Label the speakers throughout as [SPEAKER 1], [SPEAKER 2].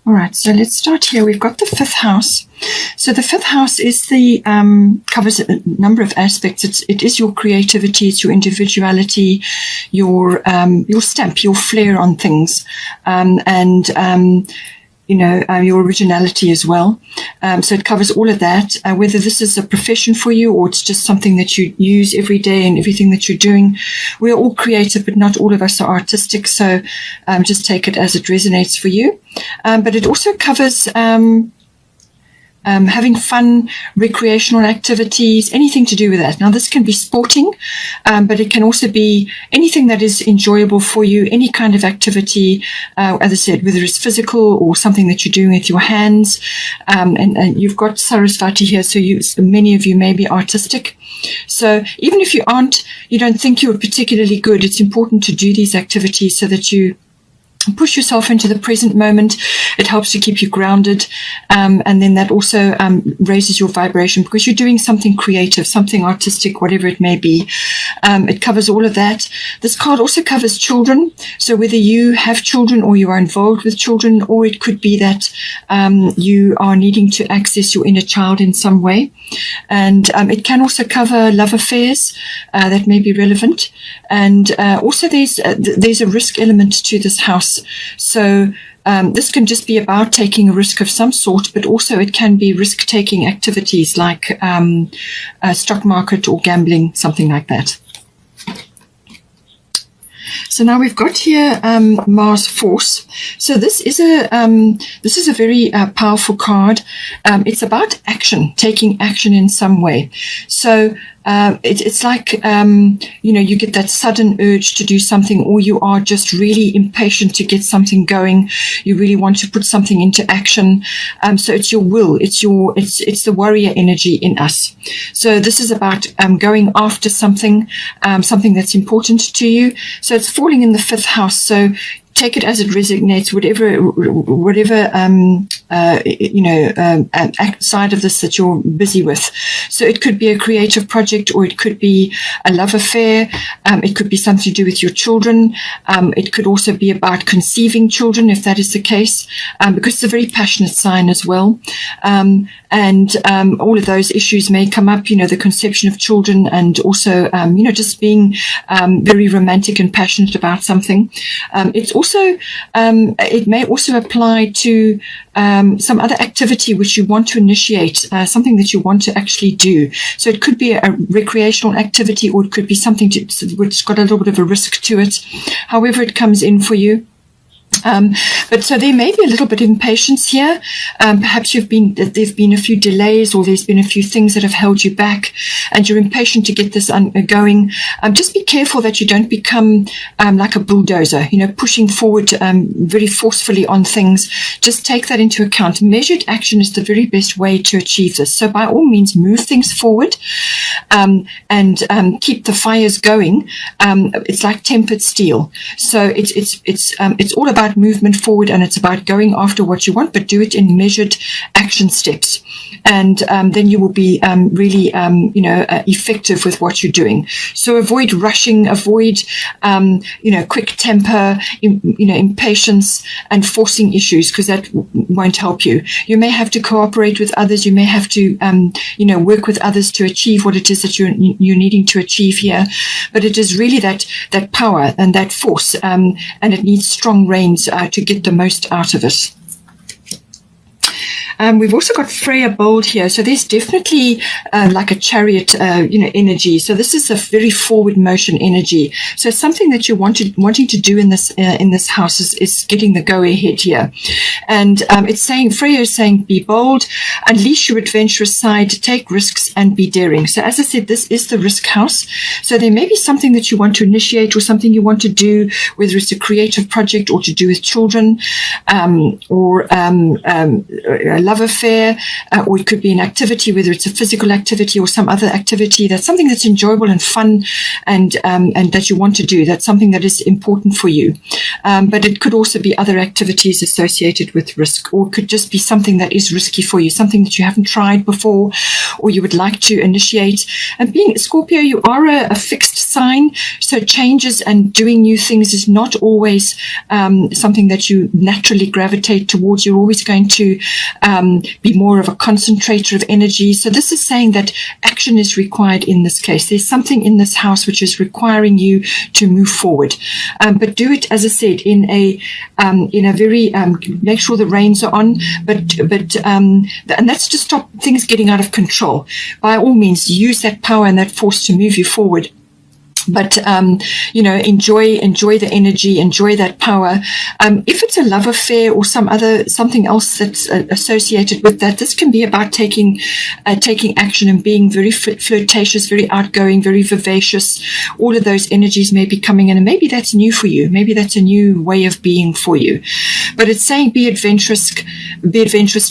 [SPEAKER 1] All right, so let's start here. We've got the fifth house. So the fifth house is covers a number of aspects. It is your creativity, it's your individuality, your stamp, your flair on things, your originality as well. So it covers all of that. Whether this is a profession for you or it's just something that you use every day in everything that you're doing. We are all creative, but not all of us are artistic. So just take it as it resonates for you. But it also covers having fun, recreational activities, anything to do with that. Now, this can be sporting, but it can also be anything that is enjoyable for you, any kind of activity, as I said, whether it's physical or something that you're doing with your hands. And you've got Sarasvati here, so many of you may be artistic. So even if you don't think you're particularly good, it's important to do these activities so that you push yourself into the present moment. It helps to keep you grounded. And then that also raises your vibration because you're doing something creative, something artistic, whatever it may be. It covers all of that. This card also covers children. So whether you have children or you are involved with children, or it could be that you are needing to access your inner child in some way. And it can also cover love affairs that may be relevant. And also there's a risk element to this house. So this can just be about taking a risk of some sort, but also it can be risk-taking activities like stock market or gambling, something like that. So now we've got here Mars Force. So this is a very powerful card. It's about action, taking action in some way. So it's like, you get that sudden urge to do something, or you are just really impatient to get something going. You really want to put something into action. So it's your will. It's the warrior energy in us. So this is about going after something that's important to you. So it's falling in the fifth house. So take it as it resonates, whatever side of this that you're busy with. So it could be a creative project, or it could be a love affair. It could be something to do with your children. It could also be about conceiving children, if that is the case, because it's a very passionate sign as well. And all of those issues may come up, the conception of children, and also, just being very romantic and passionate about something. It may also apply to some other activity which you want to initiate, something that you want to actually do. So it could be a recreational activity, or it could be something which's got a little bit of a risk to it, however it comes in for you. But so there may be a little bit of impatience here. Perhaps there've been a few delays, or there's been a few things that have held you back, and you're impatient to get this going. Just be careful that you don't become like a bulldozer, pushing forward very forcefully on things. Just take that into account. Measured action is the very best way to achieve this. So by all means, move things forward and keep the fires going. It's like tempered steel. So it's all about movement forward, and it's about going after what you want, but do it in measured action steps, and then you will be really effective with what you're doing. So avoid rushing, avoid quick temper, impatience, and forcing issues, because that won't help you. You may have to cooperate with others. You may have to work with others to achieve what it is that you're needing to achieve here. But it is really that power and that force, and it needs strong reins to get the most out of it. We've also got Freya Bold here. So there's definitely like a chariot, energy. So this is a very forward motion energy. So something that you're wanting to do in this house is getting the go ahead here. And it's saying, Freya is saying, be bold, unleash your adventurous side, take risks, and be daring. So as I said, this is the risk house. So there may be something that you want to initiate, or something you want to do, whether it's a creative project or to do with children, or a love affair, or it could be an activity, whether it's a physical activity or some other activity. That's something that's enjoyable and fun, and that you want to do. That's something that is important for you. But it could also be other activities associated with risk, or it could just be something that is risky for you, something that you haven't tried before or you would like to initiate. And being Scorpio, you are a fixed sign, so changes and doing new things is not always something that you naturally gravitate towards. You're always going to be more of a concentrator of energy. So this is saying that action is required in this case. There's something in this house which is requiring you to move forward, but do it, as I said, in a very make sure the reins are on, and that's to stop things getting out of control. By all means, use that power and that force to move you forward. But, enjoy the energy, enjoy that power. If it's a love affair or something else that's associated with that, this can be about taking action and being very flirtatious, very outgoing, very vivacious. All of those energies may be coming in, and maybe that's new for you. Maybe that's a new way of being for you. But it's saying be adventurous,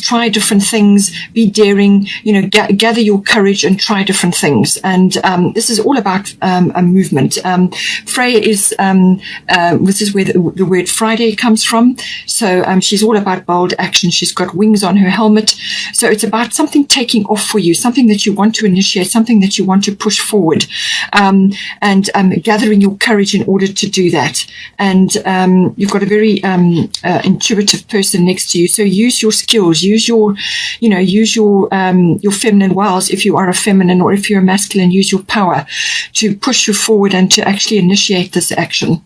[SPEAKER 1] try different things, be daring, gather your courage and try different things. And this is all about a movement. Freya is, this is where the word Friday comes from. So she's all about bold action. She's got wings on her helmet. So it's about something taking off for you, something that you want to initiate, something that you want to push forward, and gathering your courage in order to do that. And you've got a very intuitive person next to you. So use your skills, use your feminine wiles if you are a feminine, or if you're a masculine, use your power to push you forward and to actually initiate this action.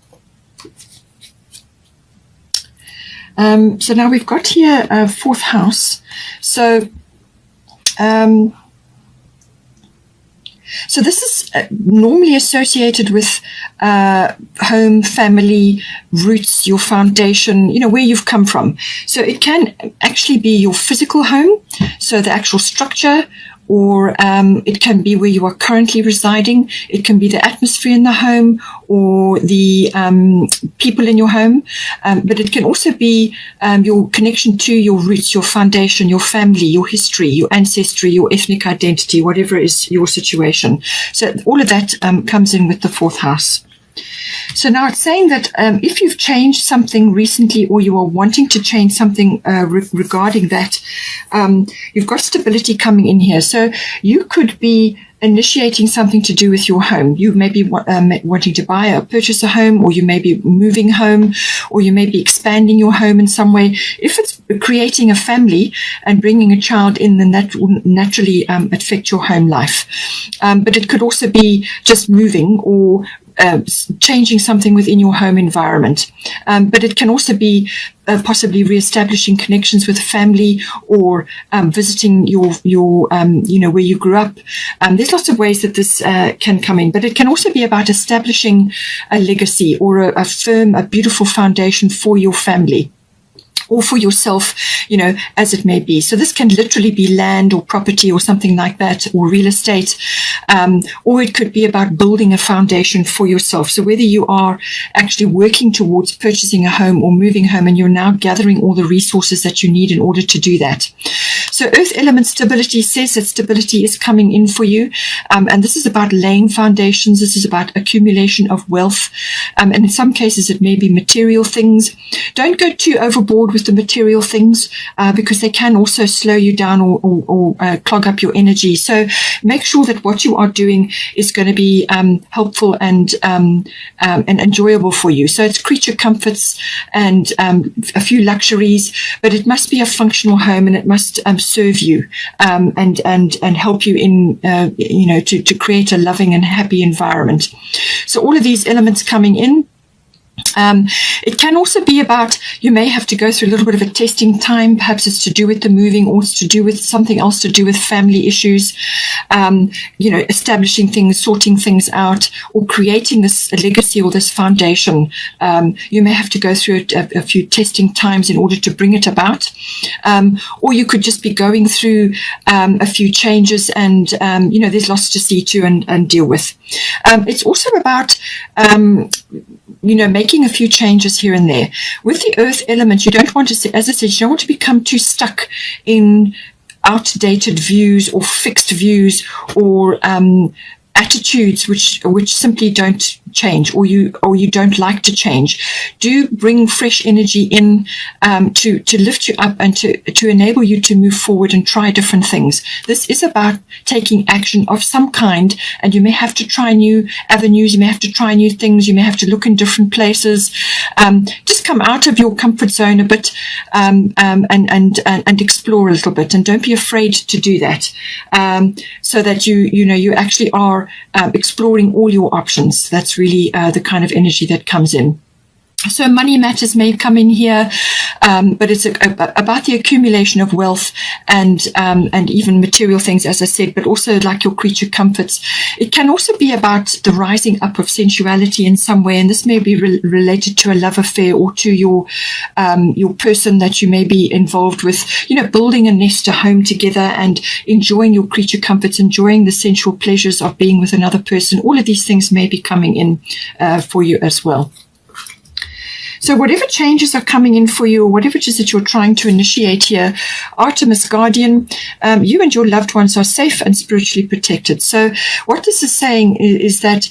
[SPEAKER 1] So now we've got here a fourth house. So this is normally associated with home, family, roots, your foundation, where you've come from. So it can actually be your physical home, so the actual structure, or it can be where you are currently residing. It can be the atmosphere in the home or the people in your home. But it can also be your connection to your roots, your foundation, your family, your history, your ancestry, your ethnic identity, whatever is your situation. So all of that comes in with the fourth house. So now it's saying that if you've changed something recently, or you are wanting to change something regarding that, you've got stability coming in here. So you could be initiating something to do with your home. You may be wanting to buy or purchase a home, or you may be moving home, or you may be expanding your home in some way. If it's creating a family and bringing a child in, then that will naturally affect your home life. But it could also be just moving or changing something within your home environment. But it can also be possibly reestablishing connections with family, or visiting your where you grew up. There's lots of ways that this can come in, but it can also be about establishing a legacy or a firm, a beautiful foundation for your family, or for yourself, as it may be. So this can literally be land or property or something like that, or real estate, or it could be about building a foundation for yourself. So whether you are actually working towards purchasing a home or moving home, and you're now gathering all the resources that you need in order to do that. So earth element stability says that stability is coming in for you. And this is about laying foundations. This is about accumulation of wealth. And in some cases, it may be material things. Don't go too overboard with the material things, because they can also slow you down or clog up your energy. So make sure that what you are doing is going to be helpful and enjoyable for you. So it's creature comforts and a few luxuries, but it must be a functional home, and it must serve you and help you in to create a loving and happy environment. So all of these elements coming in. It can also be about, you may have to go through a little bit of a testing time. Perhaps it's to do with the moving, or it's to do with something else to do with family issues, establishing things, sorting things out, or creating this legacy or this foundation. You may have to go through a few testing times in order to bring it about. Or you could just be going through a few changes, and, there's lots to see to and deal with. It's also about, making a few changes here and there. With the earth element, you don't want to, as I said, you don't want to become too stuck in outdated views or fixed views, or attitudes which simply don't change, or you don't like to change, do bring fresh energy in to lift you up and to enable you to move forward and try different things. This is about taking action of some kind, and you may have to try new avenues, you may have to try new things, you may have to look in different places. Just come out of your comfort zone a bit, and explore a little bit, and don't be afraid to do that, so that you actually are exploring all your options. That's really the kind of energy that comes in. So money matters may come in here, but it's about the accumulation of wealth and even material things, as I said, but also like your creature comforts. It can also be about the rising up of sensuality in some way, and this may be related to a love affair or to your person that you may be involved with. Building a nest, a home together, and enjoying your creature comforts, enjoying the sensual pleasures of being with another person. All of these things may be coming in for you as well. So whatever changes are coming in for you, or whatever it is that you're trying to initiate here, Artemis Guardian, you and your loved ones are safe and spiritually protected. So what this is saying is that,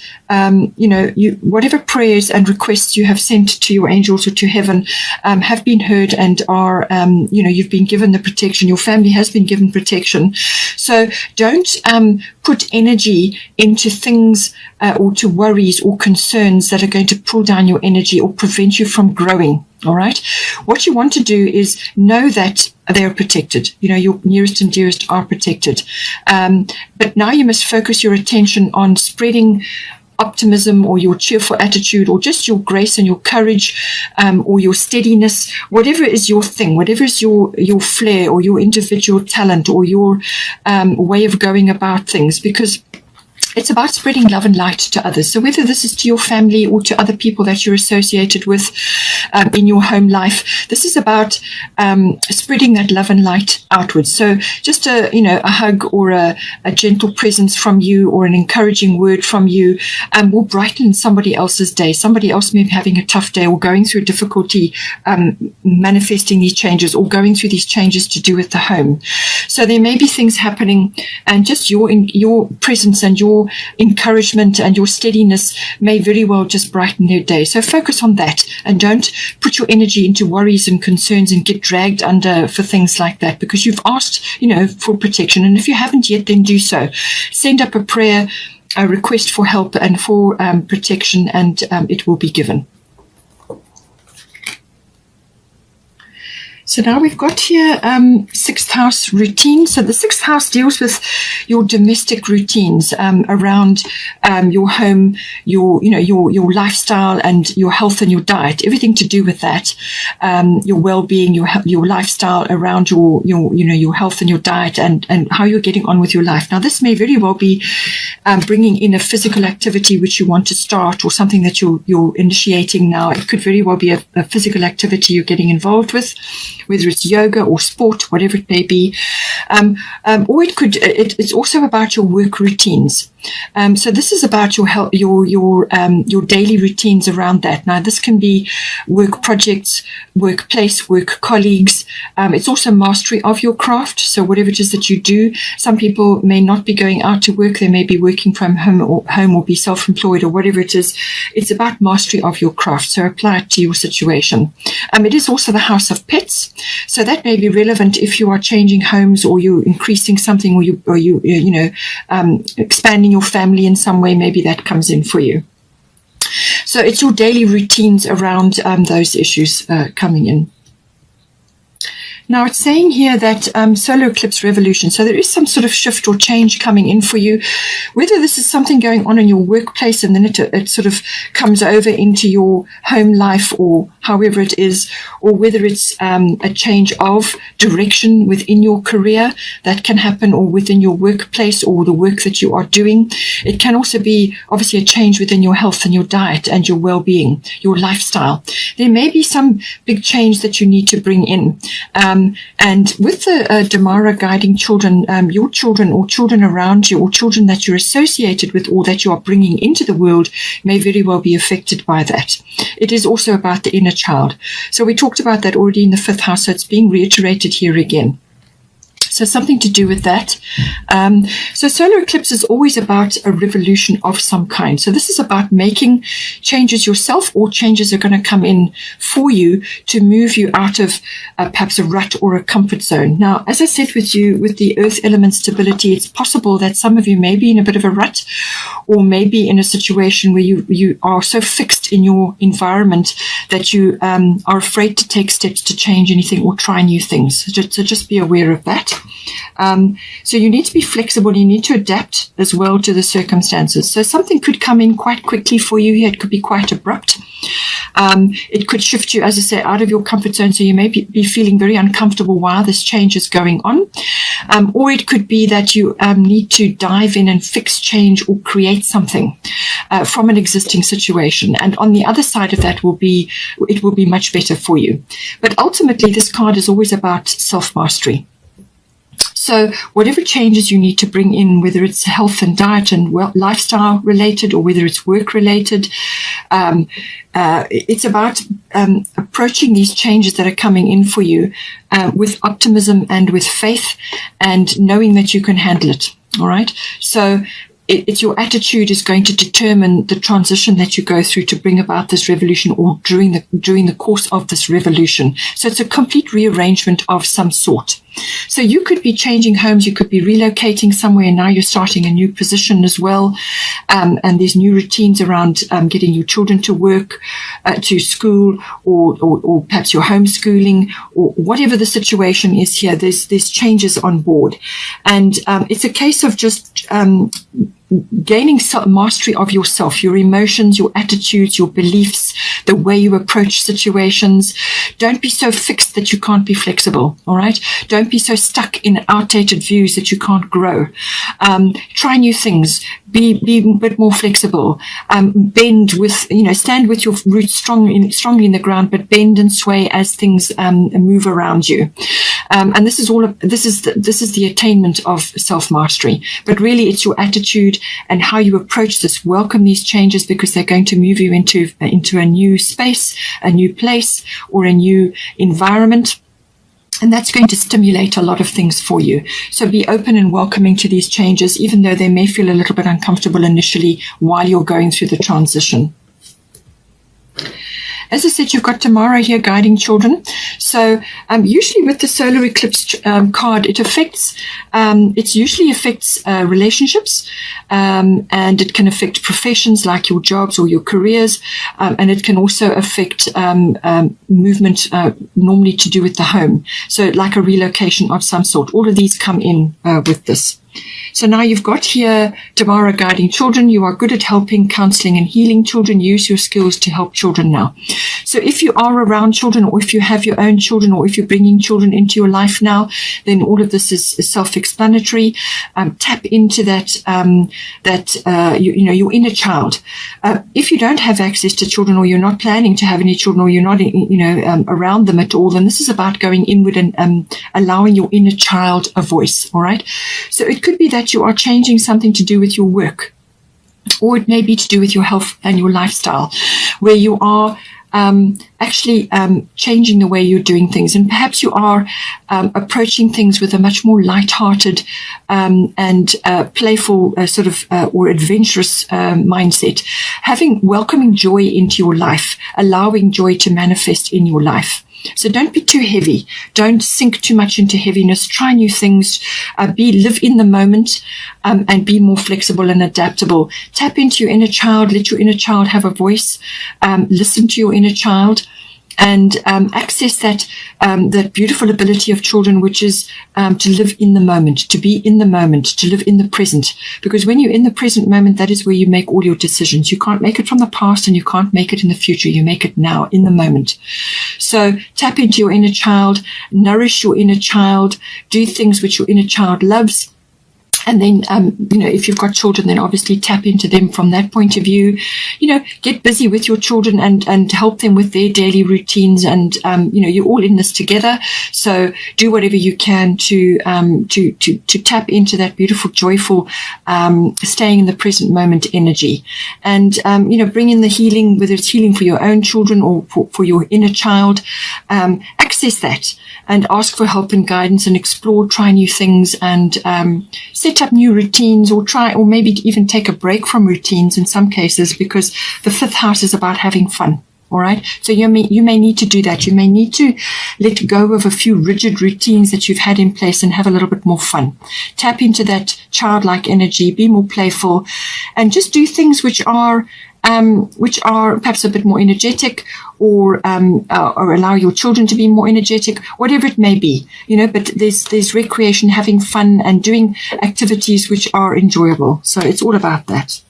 [SPEAKER 1] whatever prayers and requests you have sent to your angels or to heaven have been heard and are, you've been given the protection. Your family has been given protection. So don't put energy into things or to worries or concerns that are going to pull down your energy or prevent you from growing. All right. What you want to do is know that they are protected. Your nearest and dearest are protected. But now you must focus your attention on spreading optimism, or your cheerful attitude, or just your grace and your courage, or your steadiness, whatever is your thing, whatever is your flair or your individual talent or your way of going about things, because it's about spreading love and light to others. So whether this is to your family or to other people that you're associated with in your home life, this is about spreading that love and light outwards. So just a hug or a gentle presence from you, or an encouraging word from you, will brighten somebody else's day. Somebody else may be having a tough day or going through difficulty manifesting these changes, or going through these changes to do with the home. So there may be things happening, and just your presence and your encouragement and your steadiness may very well just brighten their day. So focus on that, and don't put your energy into worries and concerns and get dragged under for things like that, because you've asked, for protection. And if you haven't yet, then do so. Send up a prayer, a request for help and for protection, and it will be given. So now we've got here sixth house routine. So the sixth house deals with your domestic routines around your home, your lifestyle, and your health and your diet. Everything to do with that, your well-being, your lifestyle around your health and your diet, and how you're getting on with your life. Now this may very well be bringing in a physical activity which you want to start, or something that you're initiating now. It could very well be a physical activity you're getting involved with, whether it's yoga or sport, whatever it may be. Or it's also about your work routines. So this is about your health, your daily routines around that. Now this can be work projects, workplace, work colleagues. It's also mastery of your craft. So whatever it is that you do, some people may not be going out to work. They may be working from home or be self-employed, or whatever it is. It's about mastery of your craft. So apply it to your situation. It is also the house of pets. So that may be relevant if you are changing homes, or you're increasing something, or you expanding your family in some way. Maybe that comes in for you. So it's your daily routines around those issues coming in. Now it's saying here that solar eclipse revolution. So there is some sort of shift or change coming in for you. Whether this is something going on in your workplace and then it sort of comes over into your home life, or however it is, or whether it's a change of direction within your career that can happen, or within your workplace or the work that you are doing. It can also be obviously a change within your health and your diet and your well-being, your lifestyle. There may be some big change that you need to bring in. And with the Damara guiding children, your children or children around you, or children that you're associated with, or that you are bringing into the world, may very well be affected by that. It is also about the inner child. So we talked about that already in the fifth house, so it's being reiterated here again. So something to do with that. So solar eclipse is always about a revolution of some kind. So this is about making changes yourself, or changes are going to come in for you to move you out of perhaps a rut or a comfort zone. Now, as I said with you, with the earth element stability, it's possible that some of you may be in a bit of a rut, or maybe in a situation where you are so fixed in your environment that you are afraid to take steps to change anything or try new things. So just be aware of that. So you need to be flexible. You need to adapt as well to the circumstances. So something could come in quite quickly for you here. It could be quite abrupt. It could shift you, as I say, out of your comfort zone. So you may be feeling very uncomfortable while this change is going on. Or it could be that you need to dive in and fix, change, or create something from an existing situation. And on the other side of that it will be much better for you. But ultimately, this card is always about self-mastery. So whatever changes you need to bring in, whether it's health and diet and lifestyle related, or whether it's work related, it's about approaching these changes that are coming in for you with optimism and with faith, and knowing that you can handle it. All right. So it's your attitude is going to determine the transition that you go through to bring about this revolution, or during the course of this revolution. So it's a complete rearrangement of some sort. So you could be changing homes, you could be relocating somewhere, and now you're starting a new position as well. And there's new routines around getting your children to work, to school, or perhaps you're homeschooling, or whatever the situation is here. There's changes on board. And it's a case of just gaining mastery of yourself, your emotions, your attitudes, your beliefs, the way you approach situations. Don't be so fixed that you can't be flexible, all right? Don't be so stuck in outdated views that you can't grow. Try new things. Be a bit more flexible. Bend with, stand with your roots strongly in the ground, but bend and sway as things move around you. And this is the attainment of self-mastery. But really, it's your attitude and how you approach this. Welcome these changes, because they're going to move you into a new space, a new place, or a new environment. And that's going to stimulate a lot of things for you. So be open and welcoming to these changes, even though they may feel a little bit uncomfortable initially while you're going through the transition. As I said, you've got Tamara here guiding children. So usually with the solar eclipse card, it usually affects relationships, and it can affect professions like your jobs or your careers, and it can also affect movement, normally to do with the home. So like a relocation of some sort. All of these come in with this. So now you've got here Tamara guiding children. You are good at helping, counseling, and healing children. Use your skills to help children now. So if you are around children, or if you have your own children, or if you're bringing children into your life now, then all of this is self-explanatory. Tap into your inner child. If you don't have access to children, or you're not planning to have any children, or you're not around them at all, then this is about going inward and allowing your inner child a voice. All right. So it could be that you are changing something to do with your work, or it may be to do with your health and your lifestyle, where you are actually changing the way you're doing things. And perhaps you are approaching things with a much more light-hearted and playful or adventurous mindset, welcoming joy into your life, allowing joy to manifest in your life. So don't be too heavy. Don't sink too much into heaviness. Try new things. Live in the moment, and be more flexible and adaptable. Tap into your inner child. Let your inner child have a voice. Listen to your inner child, and access that beautiful ability of children, which is to live in the moment, to be in the moment, to live in the present. Because when you're in the present moment, that is where you make all your decisions. You can't make it from the past, and you can't make it in the future. You make it now, in the moment. So tap into your inner child, nourish your inner child, do things which your inner child loves. And then, if you've got children, then obviously tap into them from that point of view. Get busy with your children and help them with their daily routines. And, you're all in this together. So do whatever you can to tap into that beautiful, joyful, staying in the present moment energy. And, bring in the healing, whether it's healing for your own children or for your inner child. access that and ask for help and guidance and explore, try new things, and set up new routines, or maybe even take a break from routines in some cases, because the 5th house is about having fun. All right. So you may need to do that. You may need to let go of a few rigid routines that you've had in place and have a little bit more fun. Tap into that childlike energy, be more playful, and just do things which are perhaps a bit more energetic, or allow your children to be more energetic, whatever it may be, but there's recreation, having fun, and doing activities which are enjoyable. So it's all about that.